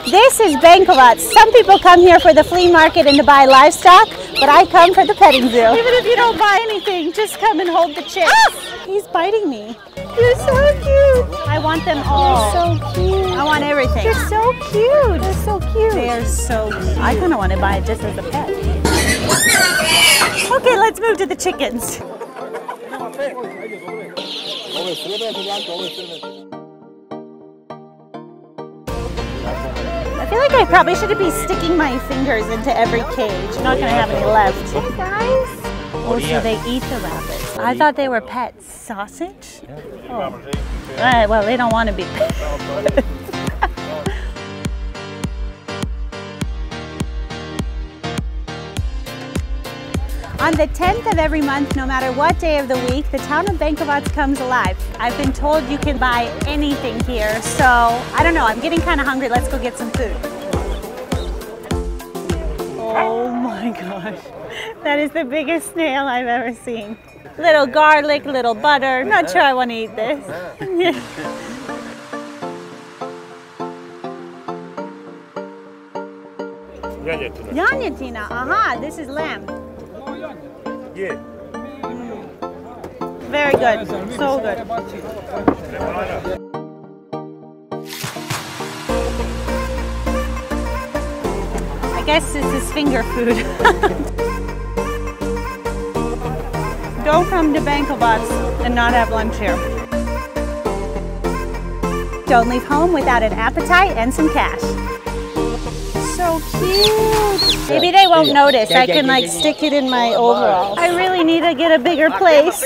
This is Benkovac. Some people come here for the flea market and to buy livestock, but I come for the petting zoo. Even if you don't buy anything, just come and hold the chicks. Ah! He's biting me. You're so cute. I want them all. They're so cute. I want everything. They're so cute. They're so cute. They are so cute. I kind of want to buy it just as a pet. Okay, let's move to the chickens. I feel like I probably should be sticking my fingers into every cage. I'm not going to have any left. Hey guys. Oh, so they eat the rabbits. I thought they were pets. Sausage? Oh. All right, well, they don't want to be pets. On the 10th of every month, no matter what day of the week, the town of Benkovac comes alive. I've been told you can buy anything here, so I don't know, I'm getting kind of hungry. Let's go get some food. Oh my gosh, that is the biggest snail I've ever seen. Little garlic, little butter. Not sure I want to eat this. Janjetina, aha, this is lamb. Yeah. Very good, so good. I guess this is finger food. Don't come to Benkovac and not have lunch here. Don't leave home without an appetite and some cash. So cute. Maybe they won't notice. I can like stick it in my overalls. I really need to get a bigger place.